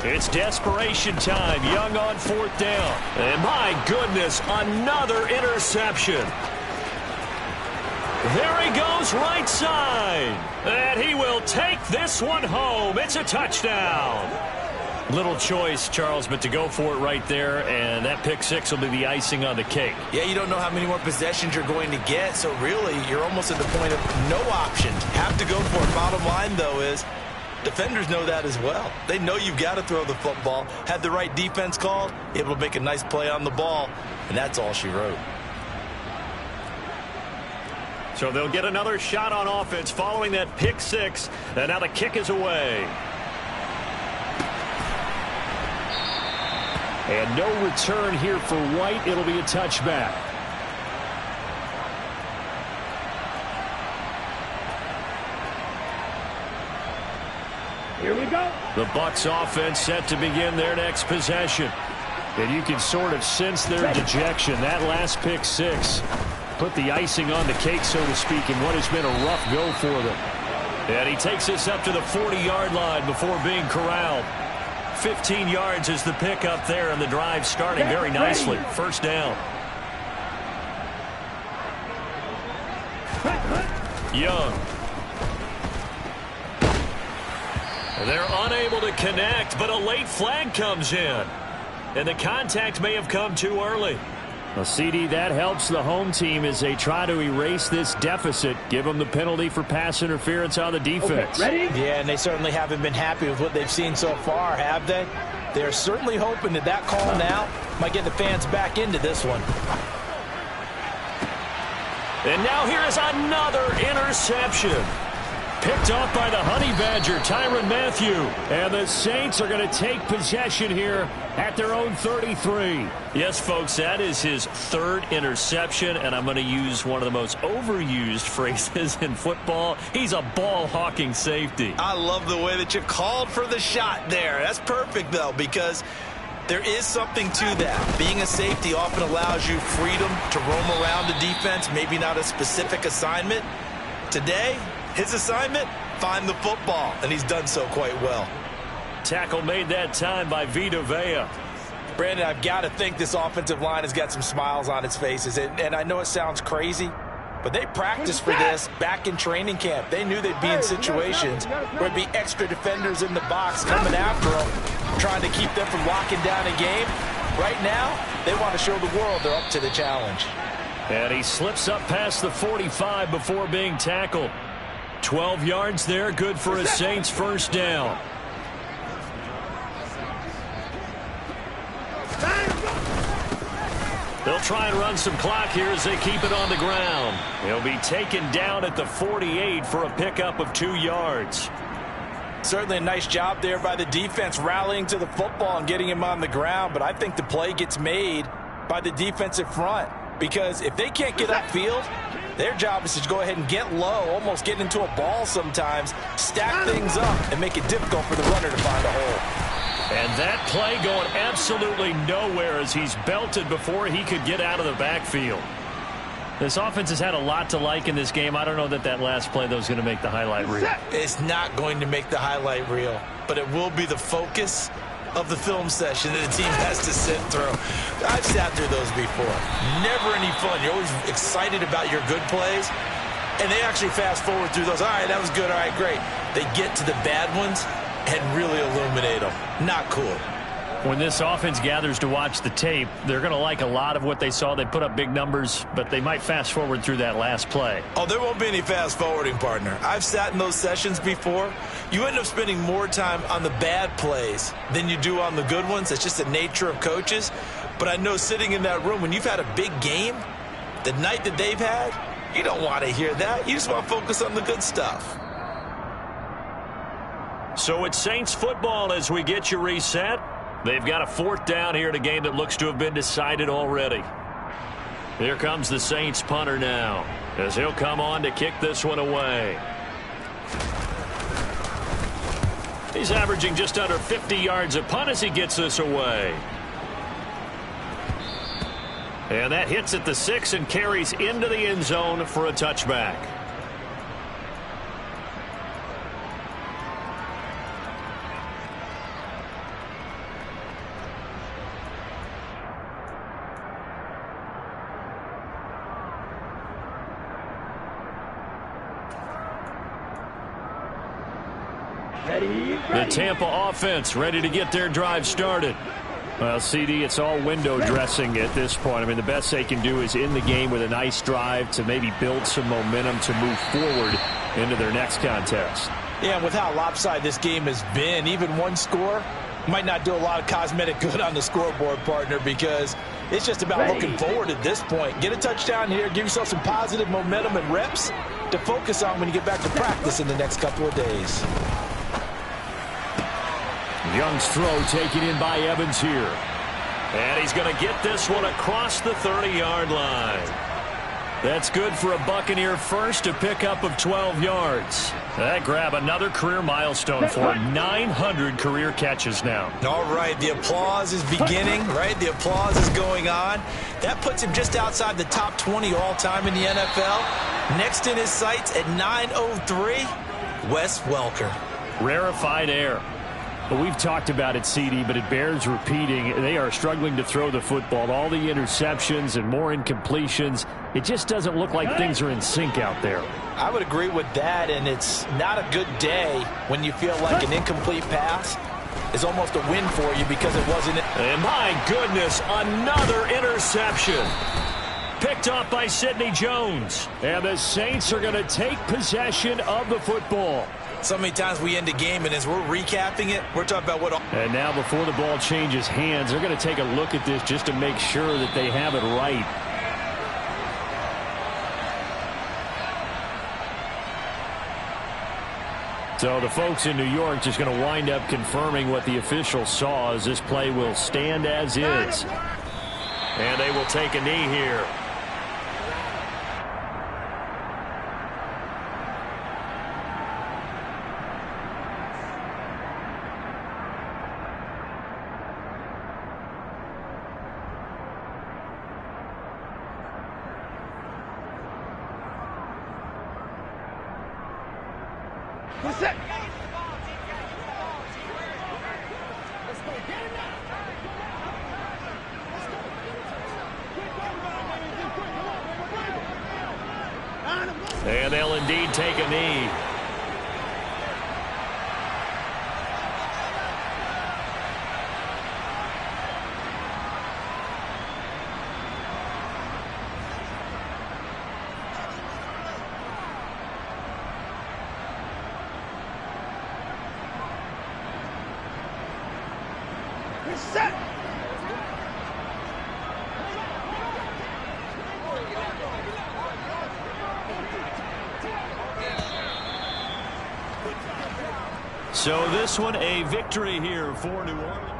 It's desperation time. Young on 4th down. And my goodness, another interception. There he goes, right side. And he will take this one home. It's a touchdown. Little choice, Charles, but to go for it right there, and that pick 6 will be the icing on the cake. Yeah, you don't know how many more possessions you're going to get, so really you're almost at the point of no options. Have to go for it. Bottom line, though, is defenders know that as well. They know you've got to throw the football. Had the right defense called, able to make a nice play on the ball, and that's all she wrote. So they'll get another shot on offense following that pick 6, and now the kick is away. And no return here for White. It'll be a touchback. Here we go. The Bucs offense set to begin their next possession. And you can sort of sense their dejection. That last pick 6 put the icing on the cake, so to speak, in what has been a rough go for them. And he takes this up to the 40-yard line before being corralled. 15 yards is the pickup there, and the drive starting very nicely. First down. Young. They're unable to connect, but a late flag comes in. And the contact may have come too early. Well, CD, that helps the home team as they try to erase this deficit, give them the penalty for pass interference on the defense. Okay, ready? Yeah, and they certainly haven't been happy with what they've seen so far, have they? They're certainly hoping that that call now might get the fans back into this one. And now here is another interception. Picked off by the Honey Badger, Tyrann Mathieu. And the Saints are going to take possession here at their own 33. Yes, folks, that is his 3rd interception, and I'm going to use one of the most overused phrases in football. He's a ball-hawking safety. I love the way that you called for the shot there. That's perfect, though, because There is something to that. Being a safety often allows you freedom to roam around the defense, maybe not a specific assignment. Today, his assignment, find the football, and he's done so quite well. Tackle made that time by Vita Vea. Brandon, I've got to think this offensive line has got some smiles on its faces. And I know it sounds crazy, but they practiced for this back in training camp. They knew they'd be in situations where there'd be extra defenders in the box coming after them, trying to keep them from locking down a game. Right now, they want to show the world they're up to the challenge. And he slips up past the 45 before being tackled. 12 yards there, good for a Saints first down. They'll try and run some clock here as they keep it on the ground. He'll be taken down at the 48 for a pickup of 2 yards. Certainly a nice job there by the defense rallying to the football and getting him on the ground, but I think the play gets made by the defensive front, because if they can't get upfield, their job is to go ahead and get low, almost get into a ball sometimes, stack things up, and make it difficult for the runner to find a hole. And that play going absolutely nowhere as he's belted before he could get out of the backfield. This offense has had a lot to like in this game. I don't know that that last play, though, is going to make the highlight reel. It's not going to make the highlight reel, but it will be the focus of the film session that the team has to sit through. I've sat through those before. Never any fun. You're always excited about your good plays, and they actually fast forward through those. All right, that was good. All right, great. They get to the bad ones and really illuminate them. Not cool. When this offense gathers to watch the tape, they're going to like a lot of what they saw. They put up big numbers, but they might fast forward through that last play. Oh, there won't be any fast forwarding, partner. I've sat in those sessions before. You end up spending more time on the bad plays than you do on the good ones. It's just the nature of coaches. But I know sitting in that room, when you've had a big game, the night that they've had, you don't want to hear that. You just want to focus on the good stuff. So it's Saints football as we get you reset. They've got a 4th down here in a game that looks to have been decided already. Here comes the Saints punter now, as he'll come on to kick this one away. He's averaging just under 50 yards a punt as he gets this away. And that hits at the 6 and carries into the end zone for a touchback. The Tampa offense ready to get their drive started. Well, CD, it's all window dressing at this point. I mean, the best they can do is in the game with a nice drive to maybe build some momentum to move forward into their next contest. Yeah, and with how lopsided this game has been, even one score might not do a lot of cosmetic good on the scoreboard, partner, because it's just about looking forward at this point. Get a touchdown here, give yourself some positive momentum and reps to focus on when you get back to practice in the next couple of days. Young's throw taken in by Evans here. And he's going to get this one across the 30-yard line. That's good for a Buccaneer first, a pickup of 12 yards. That grab another career milestone for him. 900 career catches now. All right, the applause is beginning, right? The applause is going on. That puts him just outside the top 20 all-time in the NFL. Next in his sights at 903, Wes Welker. Rarefied air. Well, we've talked about it, CD, but it bears repeating. They are struggling to throw the football. All the interceptions and more incompletions. It just doesn't look like things are in sync out there. I would agree with that, and it's not a good day when you feel like an incomplete pass is almost a win for you because it wasn't. And my goodness, another interception. Picked off by Sidney Jones. And the Saints are going to take possession of the football. So many times we end a game, and as we're recapping it, we're talking about what... And now before the ball changes hands, they're going to take a look at this just to make sure that they have it right. So the folks in New York just going to wind up confirming what the officials saw, as this play will stand as is. And they will take a knee here. Get set. And they'll indeed take a knee. Set. So this one a victory here for New Orleans.